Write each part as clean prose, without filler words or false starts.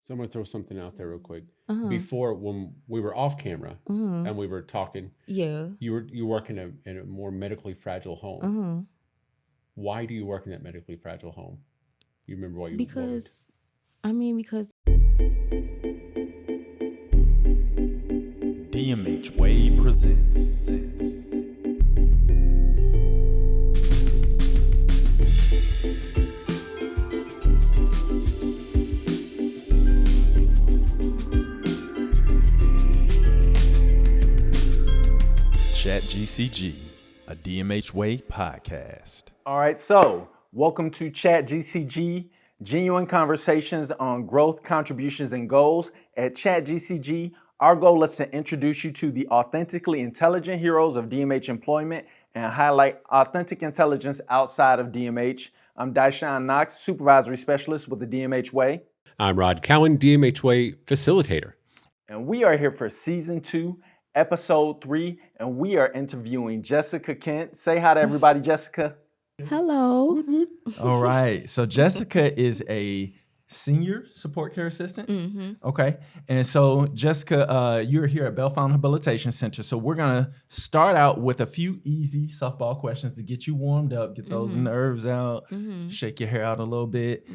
So I'm gonna throw something out there real quick. Uh-huh. Before, when we were off camera Uh-huh. and we were talking, Yeah. you work in a more medically fragile home. Uh-huh. Why do you work in that medically fragile home? You remember what we Because because DMH Way presents. Chat GCG, a DMH Way podcast. All right, so welcome to Chat GCG, genuine conversations on growth, contributions, and goals. At Chat GCG, our goal is to introduce you to the authentically intelligent heroes of DMH employment and highlight authentic intelligence outside of DMH. I'm Daishan Knox, supervisory specialist with the DMH Way. I'm Rod Cowan, DMH Way facilitator. And we are here for season 2, episode 3, and we are interviewing Jessica Kent. Say hi to everybody, Jessica. hello. All right. So Jessica is a senior support care assistant. Mm-hmm. Okay. And so Jessica, you're here at Bellefonte Habilitation Center. So we're going to start out with a few easy softball questions to get you warmed up, get those nerves out, shake your hair out a little bit.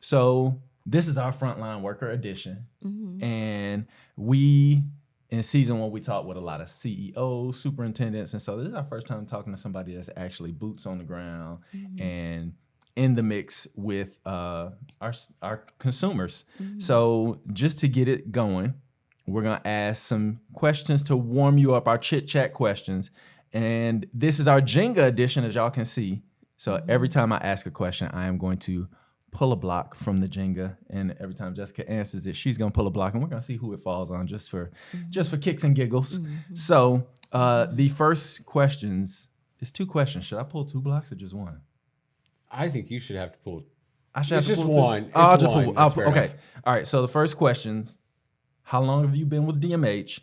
So this is our frontline worker edition. And in season 1, we talked with a lot of CEOs, superintendents. And so this is our first time talking to somebody that's actually boots on the ground and in the mix with our consumers. So just to get it going, we're going to ask some questions to warm you up, our chit chat questions. And this is our Jenga edition, as y'all can see. So every time I ask a question, I am going to pull a block from the Jenga, and every time Jessica answers it, she's gonna pull a block, and we're gonna see who it falls on, just for kicks and giggles. So the first questions is 2 questions. Should I pull 2 blocks or just 1? I think you should have to pull. I should It's have to just pull one. 2. I'll It's just one. pull. That's fair Okay. enough. All right. So the first questions: how long have you been with DMH,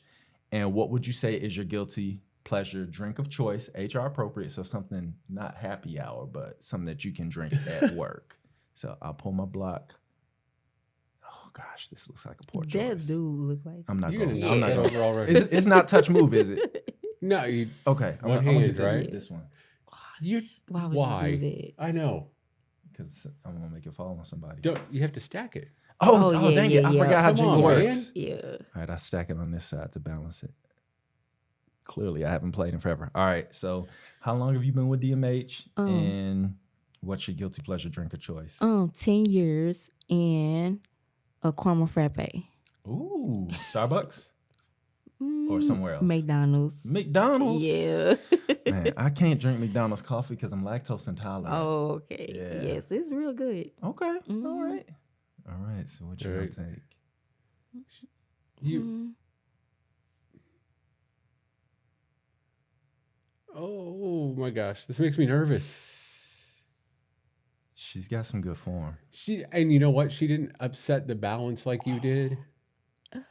and what would you say is your guilty pleasure drink of choice, HR appropriate, so something not happy hour, but something that you can drink at work. So I'll pull my block. Oh gosh, this looks like a poor choice. That do look like I'm not You're going. gonna I'm knock not that going. over already. It's not touch move, is it? No, you. Okay. I'm One gonna hand, do right? this one, You. why would Why? you do that? I know. because I'm gonna make it fall on somebody. Don't you have to stack it? Oh, yeah, dang yeah, it! I yeah. forgot how Come Jenga on, works. man. Yeah. All right, I stack it on this side to balance it. Clearly, I haven't played in forever. All right, so how long have you been with DMH, and what's your guilty pleasure drink of choice? 10 years and a caramel frappe. Ooh, Starbucks or somewhere else? McDonald's. McDonald's. Yeah. Man, I can't drink McDonald's coffee because I'm lactose intolerant. Oh, okay. Yeah. Yes, it's real good. Okay. All right. All right. So what you All gonna right. take? You. Oh my gosh, this makes me nervous. She's got some good form. And you know what? She didn't upset the balance like you did.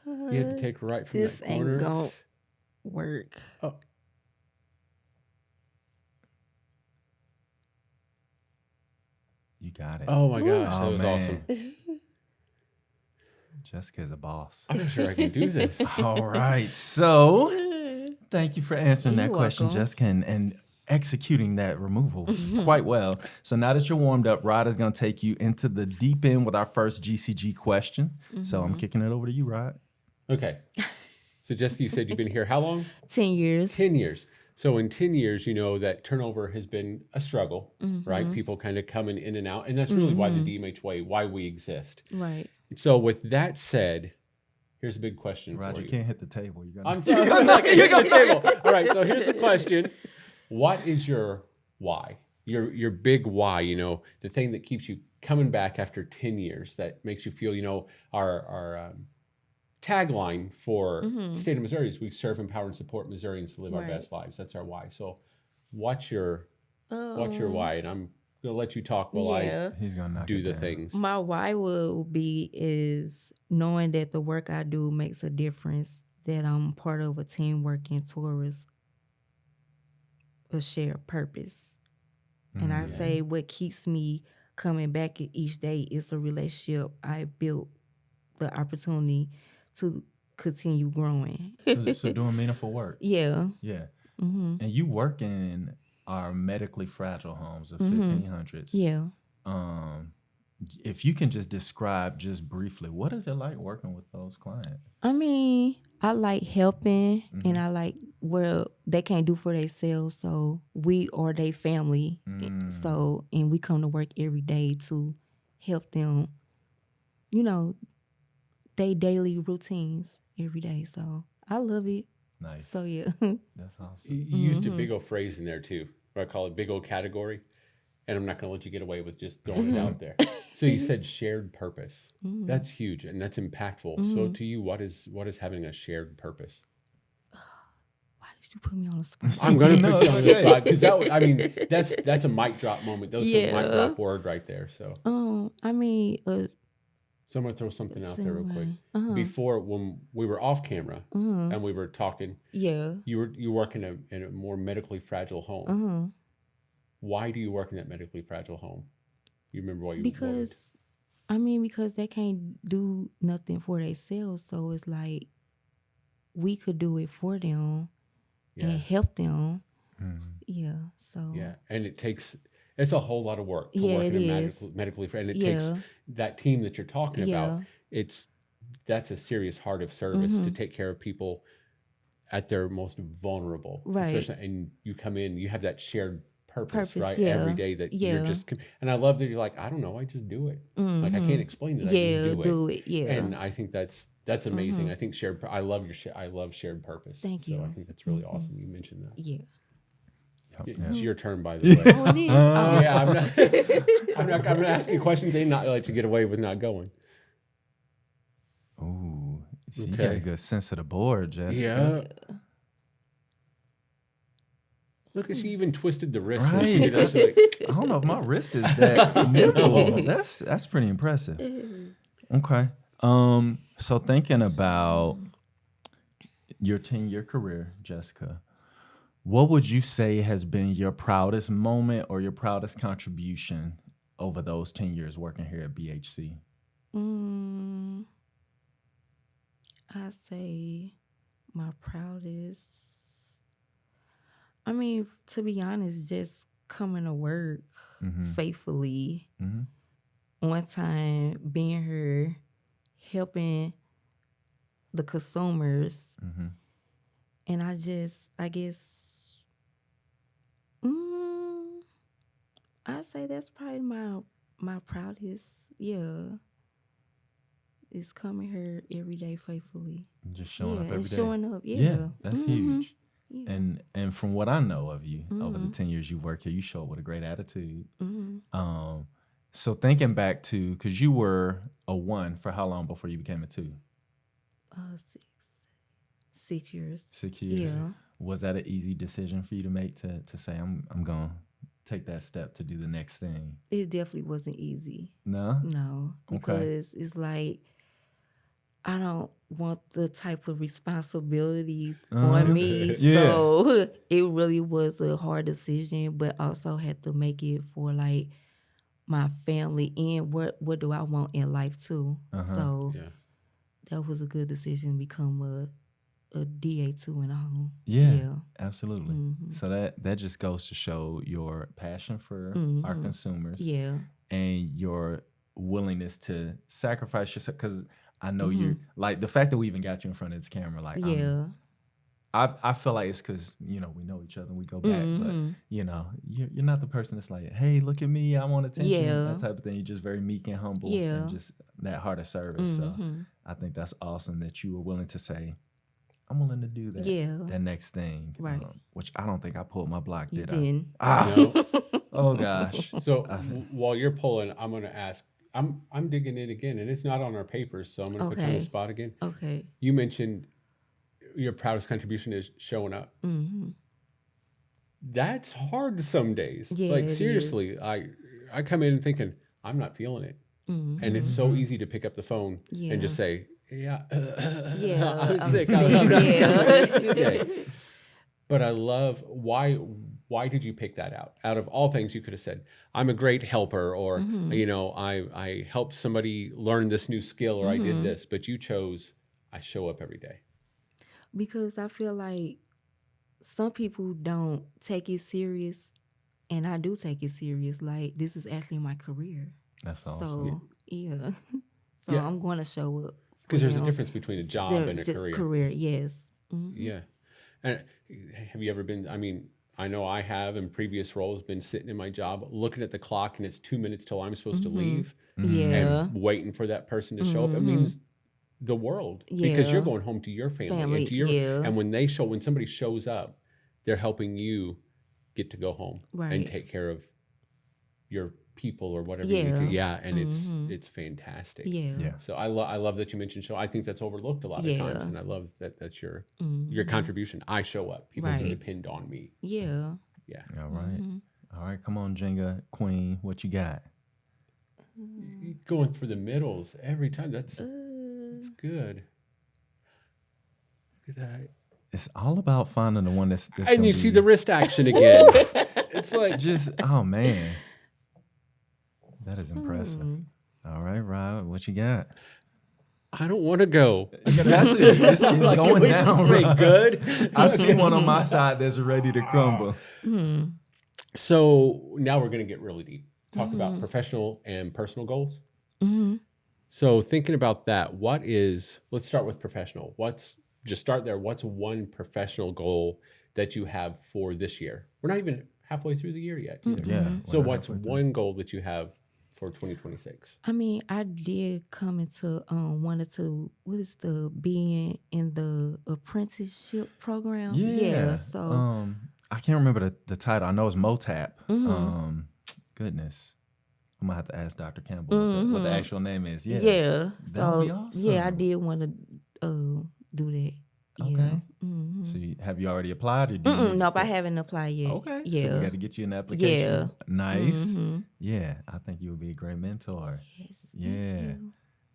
You had to take right from This that corner. ain't gonna work. Oh, You got it. oh my gosh, that Oh, was man. awesome. Jessica's a boss. I'm not sure I can do this. All right. So thank you for answering that You're question, welcome. Jessica, and executing that removal quite well. So now that you're warmed up, Rod is going to take you into the deep end with our first GCG question. So I'm kicking it over to you, Rod. Okay. So Jessica, you said you've been here how long? 10 years. 10 years. So in 10 years, you know that turnover has been a struggle, right? People kind of coming in and out. And that's really why the DMH way, why we exist. Right. So with that said, here's a big question Rod, for you you. can't hit the table. You got I'm sorry. I'm like, hit the table. All right. So here's the question. What is your why? Your big why, you know, the thing that keeps you coming back after 10 years that makes you feel, you know, our tagline for the state of Missouri is we serve, empower, and support Missourians to live our Right. best lives. That's our why. So what's your why? And I'm going to let you talk while Yeah. He's going to I knock do it the down. things. My why will be is knowing that the work I do makes a difference, that I'm part of a team working towards a shared purpose. And I say what keeps me coming back each day is a relationship I built the opportunity to continue growing. So doing meaningful work. Yeah. Yeah. Mm-hmm. And you work in our medically fragile homes of 1500s. Yeah. If you can just describe just briefly, what is it like working with those clients? I mean, I like helping, and I like where they can't do for themselves. So we are their family. So, and we come to work every day to help them, you know, they daily routines every day. So I love it. Nice. So yeah. That's awesome. You used a big old phrase in there too, what I call it big old category. And I'm not going to let you get away with just throwing it out there. So you said shared purpose. That's huge and that's impactful. So to you, what is having a shared purpose? Why did you put me on the spot? I'm going to put you on the okay. spot because that's a mic drop moment. That was a mic drop word right there. So I mean, so I'm going to throw something out there real quick. Uh-huh. Before, when we were off camera and we were talking, yeah. you work in a more medically fragile home. Why do you work in that medically fragile home? You remember why you? Because they can't do nothing for themselves. So it's like we could do it for them and help them. Yeah. So yeah, and it's a whole lot of work to Yeah, work it in a is. medically and it takes that team that you're talking about. Yeah. That's a serious heart of service to take care of people at their most vulnerable, Right. especially. And you come in, you have that shared purpose, right? yeah. Every day that you're just, and I love that you're like, I don't know, I just do it. Like I can't explain it. I just do it. Yeah. And I think that's amazing. I think I love shared purpose. Thank So you. I think that's really awesome. You mentioned that. Yeah. It's your turn, by the way. Oh, it is. Oh. Yeah, I'm not going to ask you questions and not let you get away with not going. Ooh, so you Okay. got a good sense of the board, Jessica. Yeah. Look, she even twisted the wrist. When she Right. did that. She's like, I don't know if my wrist is that nimble. That's pretty impressive. Okay. So thinking about your 10-year career, Jessica, what would you say has been your proudest moment or your proudest contribution over those 10 years working here at BHC? I say my proudest. I mean, to be honest, just coming to work faithfully, on time, being here, helping the consumers, and I guess, I say that's probably my proudest. Yeah, is coming here every day faithfully. Just showing up every and day. showing up. Yeah, that's huge. Yeah. And from what I know of you over the 10 years you work here, you show up with a great attitude. So thinking back to, because you were a 1 for how long before you became a 2? 6 years. 6 years. Yeah. Was that an easy decision for you to make to say I'm going to take that step to do the next thing? It definitely wasn't easy. No? No, because it's like I don't want the type of responsibilities on me. Yeah. So it really was a hard decision, but also had to make it for like my family and what do I want in life too. So that was a good decision to become a DA2 in a home. Yeah. Absolutely. So that just goes to show your passion for our consumers. Yeah. And your willingness to sacrifice yourself, because I know you're like the fact that we even got you in front of this camera. Like, I feel like it's because we know each other and we go back, but you're not the person that's like, hey, look at me, I want attention, that type of thing. You're just very meek and humble, and just that heart of service. So I think that's awesome that you were willing to say, I'm willing to do that. That next thing, right? Which I don't think I pulled my block. You did didn't. I? no. Oh gosh. So while you're pulling, I'm going to ask. I'm digging in again, and it's not on our papers, so I'm going to put you on the spot again. Okay. You mentioned your proudest contribution is showing up. That's hard some days. Yeah, like it seriously, I come in thinking I'm not feeling it, and it's so easy to pick up the phone and just say, "Yeah, I'm sick. I'm not coming in today." But I love why why did you pick that out? Out of all things, you could have said, I'm a great helper, or, you know, I helped somebody learn this new skill, or I did this, but you chose, I show up every day. Because I feel like some people don't take it serious, and I do take it serious. Like, this is actually my career. That's awesome. So, yeah. So Yeah. I'm going to show up. Because there's a them. difference between a job and a career. Career, yes. Yeah. And have you ever been, I mean, I know I have in previous roles been sitting in my job looking at the clock and it's 2 minutes till I'm supposed to leave Yeah. and waiting for that person to show up. It means the world because you're going home to your family and to your, and when somebody shows up, they're helping you get to go home and take care of your people or whatever you need to. Yeah. And it's fantastic. Yeah. So I love that you mentioned show. I think that's overlooked a lot of times. And I love that that's your contribution. I show up. People can depend on me. Yeah. Yeah. All right. All right. Come on, Jenga Queen. What you got? You're going for the middles every time. That's good. Look at that. It's all about finding the one that's and you see the wrist action again. It's like just, oh man. That is impressive. All right, Rob, what you got? I don't want to go. It's going down. Right? Good. I see one on my side that's ready to crumble. So now we're going to get really deep. Talk about professional and personal goals. So thinking about that, let's start with professional. Just start there. What's one professional goal that you have for this year? We're not even halfway through the year yet. Either. Yeah. So what's one goal that you have for 2026? I mean, I did come into being in the apprenticeship program. Yeah. So I can't remember the title. I know it's MOTAP. Goodness. I'm gonna have to ask Dr. Campbell what the actual name is. Yeah. Yeah. That would be So awesome. yeah, I did want to do that. Okay. Yeah. So have you already applied or do you need to Nope, I still- haven't applied yet. Okay. Yeah. So we got to get you an application. Yeah. Nice. Yeah. I think you would be a great mentor. Yes. Yeah.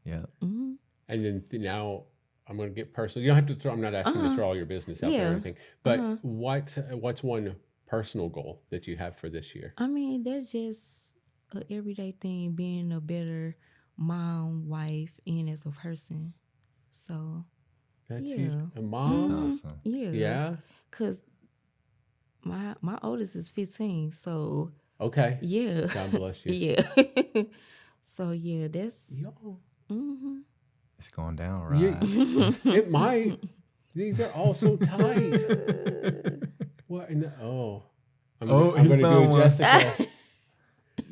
Yeah. And then now I'm going to get personal. You don't have to throw. I'm not asking you to throw all your business out there or anything. But what's one personal goal that you have for this year? I mean, that's just an everyday thing, being a better mom, wife, and as a person. So That's yeah. a mom. That's awesome. yeah. Yeah. Cause my oldest is 15, so Okay. yeah. God bless you. Yeah. So yeah, that's Yo. It's going down, right? It might. These are all so tight. What in the I'm he gonna found do one. a Jessica.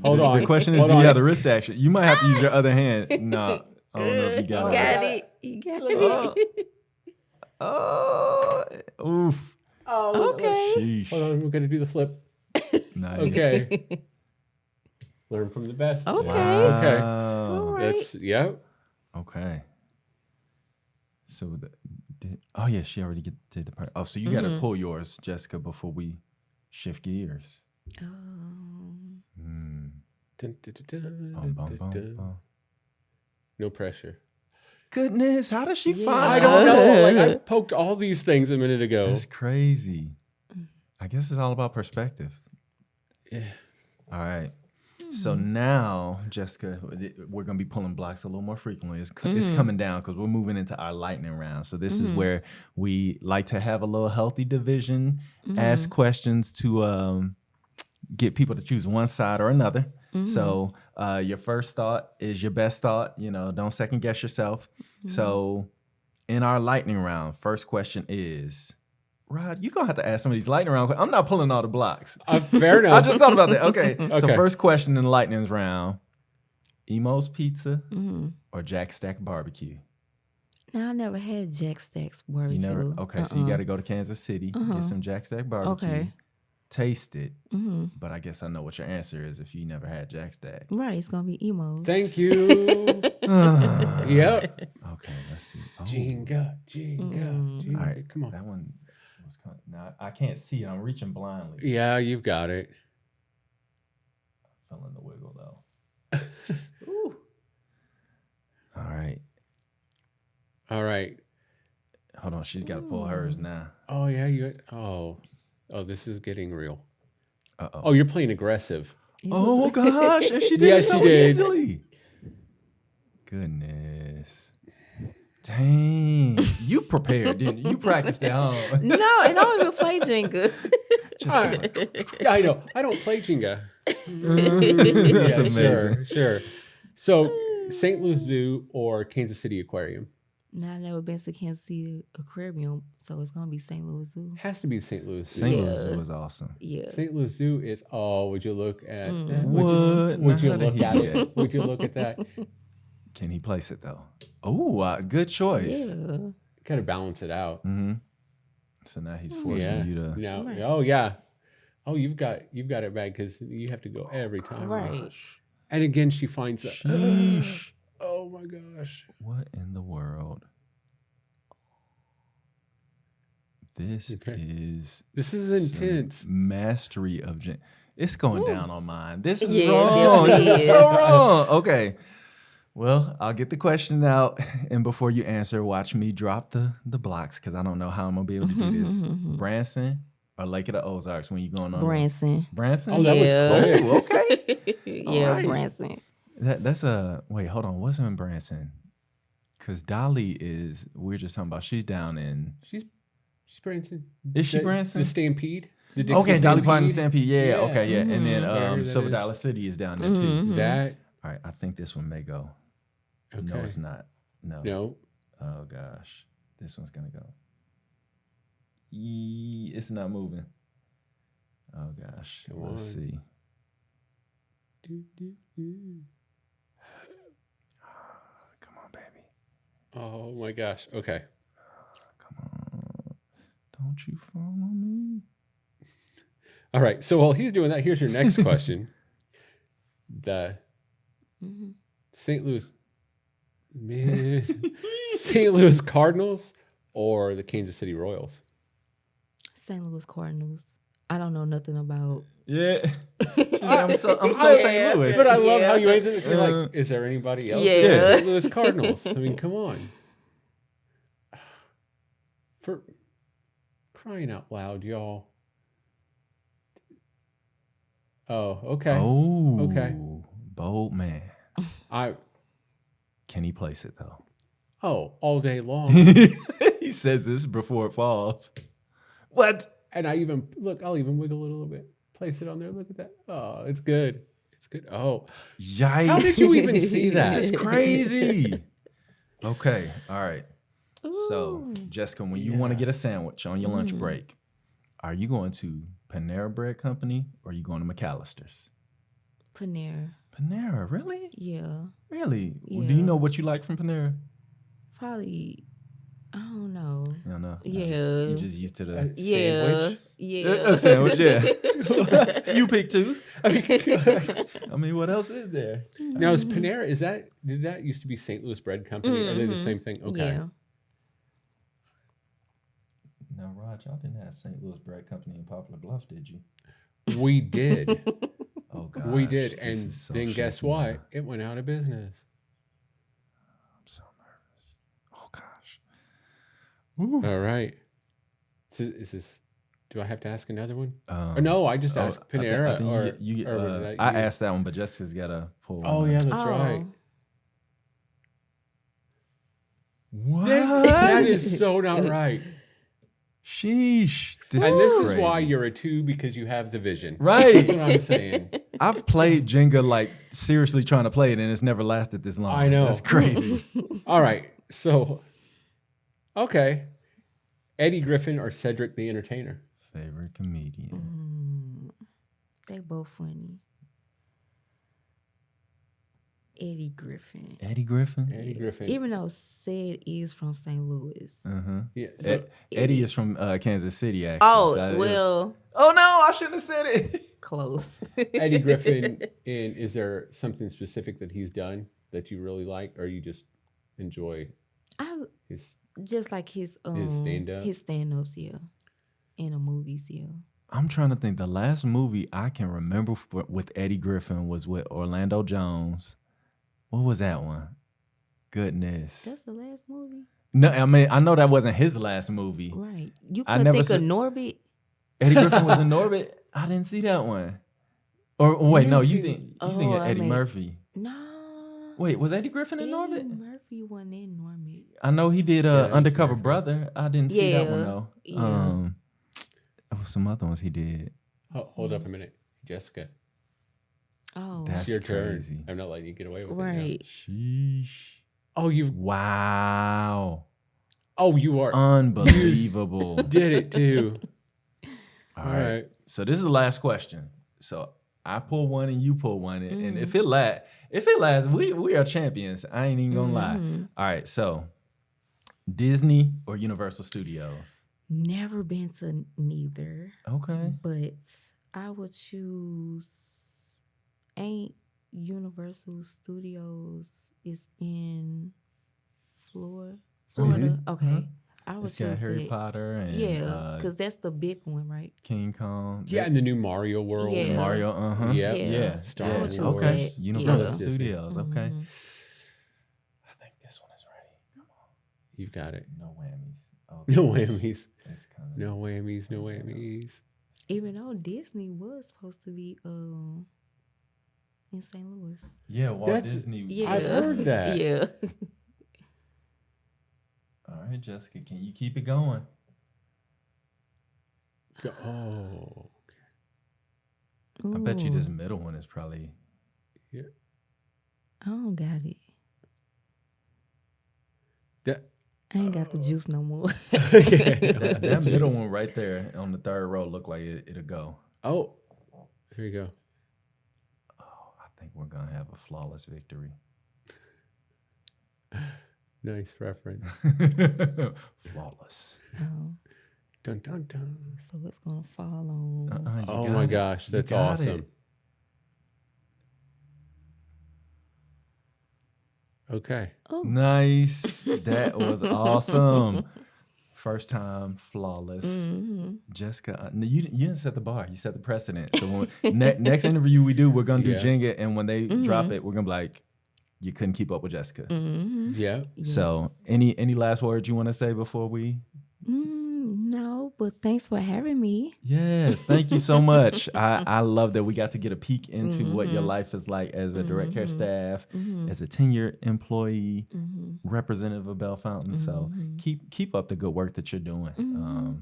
Hold on. The question is, Hold do you on. have the wrist action? You might have to use your other hand. No, I don't know if you You got got it. it. You got it. Oh, oof. Oh, Okay. Sheesh. Hold on. We're gonna do the flip. Nice. Okay. Learn from the best. Okay. Okay. Wow. Right. That's yep. Okay. So, oh yeah, she already did the part. Oh, so you got to pull yours, Jessica, before we shift gears. Dun, dun, dun, dun, Bum, bum, dun, bum, dun. bum. No pressure. Goodness, how does she find I out? don't know. Like I poked all these things a minute ago. That's crazy. I guess it's all about perspective. Yeah. All right. So now, Jessica, we're going to be pulling blocks a little more frequently. It's coming down because we're moving into our lightning round. So this is where we like to have a little healthy division, ask questions to get people to choose one side or another. So your first thought is your best thought. You know, don't second guess yourself. So in our lightning round, first question is, Rod, you're going to have to ask some of these lightning round questions. I'm not pulling all the blocks. Fair enough. I just thought about that. Okay. So Okay. first question in the lightning's round, Emo's Pizza or Jack Stack Barbecue? Now I never had Jack Stack's barbecue. You never? Okay, so you got to go to Kansas City, get some Jack Stack Barbecue, Okay. taste it. But I guess I know what your answer is if you never had Jack Stack. Right, it's gonna be emos. Thank you. Yep. Okay, let's see. Oh, Jenga. all right, Come on. That one was coming. Now I can't see it. I'm reaching blindly. Yeah, you've got it. Feeling the wiggle though. Ooh. All right. All right. Hold on. She's got to pull hers now. Oh yeah, oh, this is getting real. Uh-oh. Oh, you're playing aggressive. Oh gosh, and she did Yes, it so she did. easily. Goodness. Dang. You prepared, didn't you? You practiced at home. No, and I don't even play Jenga. Yeah, I know. I don't play Jenga. That's Yeah, amazing. Sure. So, St. Louis Zoo or Kansas City Aquarium? Now I've never been to Kansas City Aquarium, so it's gonna be St. Louis Zoo. Has to be St. Louis Zoo. St. Louis Yeah. Zoo is awesome. Yeah. St. Louis Zoo is. Oh, would you look at that? What? Would you Now how look did he at do it? that? Would you look at that? Can he place it though? Oh, good choice. Yeah. Got to balance it out. Mm-hmm. So now he's forcing you to. Now, Right. oh yeah. Oh, you've got it bad because you have to go every time. Right. And again, she finds that. Sheesh. Oh my gosh. What in the world? This Okay. is This is some intense. mastery of It's going Woo. down on mine. This is Yeah, it wrong. definitely This is so is. wrong. Okay. Well, I'll get the question out, and before you answer, watch me drop the blocks because I don't know how I'm gonna be able to do this. Branson or Lake of the Ozarks when you going on? Branson. Branson. Oh, that was quick. Oh, okay. Yeah, Alright. Branson. That's a wait. Hold on. What's in Branson? Because Dolly is. We're just talking about. She's down in. She's Branson. Is she The- Branson? The Stampede. The Dixie Okay, Dolly Parton Stampede. Stampede. Yeah. Yeah. Okay. Yeah. And then Wherever that Silver is. Dollar City is down there too. That. All right. I think this one may go. Okay. No, it's not. No. No. Oh gosh, this one's gonna go. It's not moving. Oh gosh. Come Let's on. see. Come on, baby. Oh my gosh. Okay. Come on. Don't you fall on me. All right. So while he's doing that, here's your next question. The St. Louis, man, St. Louis Cardinals or the Kansas City Royals? St. Louis Cardinals. I don't know nothing about. Yeah. I'm so St. Louis. But I love how Yeah. you answer it. You're like, is there anybody else? Yeah. Yeah. St. Louis Cardinals. I mean, come on. For crying out loud, y'all. Oh, okay. Oh. Okay. Bold man. Can he place it though? All day long. He says this before it falls. What? And I'll even wiggle it a little bit. Place it on there. Look at that. Oh, it's good. It's good. Oh, Yikes. how did you even see that? This is crazy. Okay. All right. So, Ooh. Jessica, when you want to Yeah. get a sandwich on your lunch break, are you going to Panera Bread Company or are you going to McAllister's? Panera. Panera, really? Yeah. Really? Do Yeah. you know what you like from Panera? Probably. I don't know. You don't know. Yeah. You're just used to the Yeah. Sandwich? Yeah. a sandwich, yeah. So, you pick two. I mean, what else is there? Now is Panera? Did that used to be St. Louis Bread Company? Are they the same thing? Okay. Yeah. Now, Rod, y'all didn't have St. Louis Bread Company in Poplar Bluff, did you? We did. Oh, God. We did. And so then guess shaky what? now. It went out of business. I'm so nervous. Oh, gosh. Ooh. All right. Is this? Do I have to ask another one? Um, Or no, I just oh, asked I think Panera. you, or did I asked that one, but Jessica's got to pull one. Oh, yeah, that's Oh. right. What? That is so not right. Sheesh. And this is crazy. why you're a 2 because you have the vision. Right. That's what I'm saying. I've played Jenga like seriously trying to play it, and it's never lasted this long. I know. That's crazy. All right. So, okay. Eddie Griffin or Cedric the Entertainer? Favorite comedian. They both funny. Eddie Griffin. Eddie Griffin. Eddie Griffin. Even though Sid is from St. Louis. Uh-huh. Yeah. So, Eddie is from Kansas City, actually. Oh, so it well, is- Oh, no, I shouldn't have said it. close. Eddie Griffin, and is there something specific that he's done that you really like, or you just enjoy I his? just like his stand-up? his stand-ups, yeah. In the movies, yeah. I'm trying to think. The last movie I can remember with Eddie Griffin was with Orlando Jones. What was that one? Goodness. That's the last movie? No, I mean, I know that wasn't his last movie. Right. You I couldn't never think said- of Norbit? Eddie Griffin was in Norbit. I didn't see that one. Or wait, no, you think of I Eddie mean- Murphy. No. Wait, was Eddie Griffin in Eddie Norbit? Murphy wasn't in Norbit. I know he did Yeah, he's Undercover Murphy. Brother. I didn't see that one Yeah, though. yeah. There was some other ones he did. Hold up a minute, Jessica. Oh, That's It's your crazy. turn. I'm not letting you get away with it. right. Sheesh. Now. Oh, you. Wow. Oh, you are. Unbelievable. Did it too. All right. So this is the last question. So I pull one and you pull one, and if it lasts, we are champions. I ain't even gonna lie. All right. So Disney or Universal Studios? Never been to neither, Okay. but I would choose. Ain't Universal Studios is in Florida? Okay, I would It's got choose Harry that. Potter and Yeah, because that's the big one, right? King Kong. Yeah, in the new Mario world. Yeah. Mario. Yep. Yeah. Star yeah. Wars. Okay. that. Universal Yeah. Studios. Okay. Mhm. I think this one is ready. Come on. You've got it. No whammies. No whammies. It's kinda, No whammies. No whammies. Even though Disney was supposed to be in St. Louis. Yeah, Walt That's- Disney. Yeah, I've heard that. Yeah. All right, Jessica, can you keep it going? Oh. I bet you this Ooh, middle one is probably. I don't got it. That. I ain't got the juice no more. That middle one right there on the third row look like it'll go. Oh. Here you go. Oh, I think we're gonna have a flawless victory. Nice reference. Flawless. Oh, Dun dun dun. so it's gonna fall on. You Oh got my it. gosh, You that's got awesome. it. Okay. Oh, Nice. That was awesome. First time, flawless. mhm. Jessica, no, you didn't set the bar. You set the precedent. So when next interview we do, we're gonna do Yeah. Jenga, and when they drop it, we're gonna be like, you couldn't keep up with Jessica. Mhm. Yeah. So any last words you want to say before we? No, but thanks for having me. Yes, thank you so much. I love that we got to get a peek into what your life is like as a direct care staff, as a tenured employee, representative of Bell Fountain. So keep up the good work that you're doing.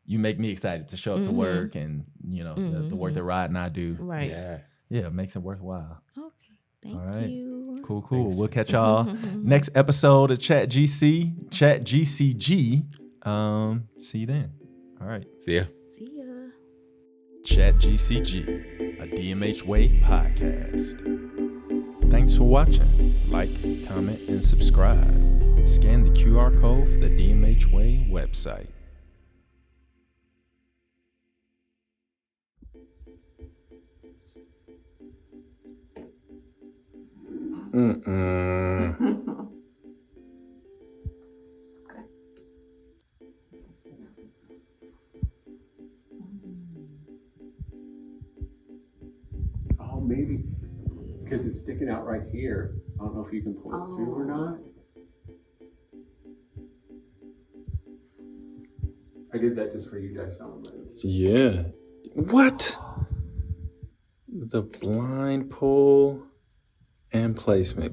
You make me excited to show up to work, and the work that Rod and I do. Right. Yeah. It makes it worthwhile. Okay. Thank All right. you. Cool. Thanks, We'll catch y'all next episode of Chat GCG. See you then. All right. See ya. See ya. Chat GCG, a DMH Way podcast. Thanks for watching. Like, comment, and subscribe. Scan the QR code for the DMH Way website. Oh, maybe because it's sticking out right here. I don't know if you can pull it through or not. I did that just for you guys. Yeah. What? The blind pull and placement.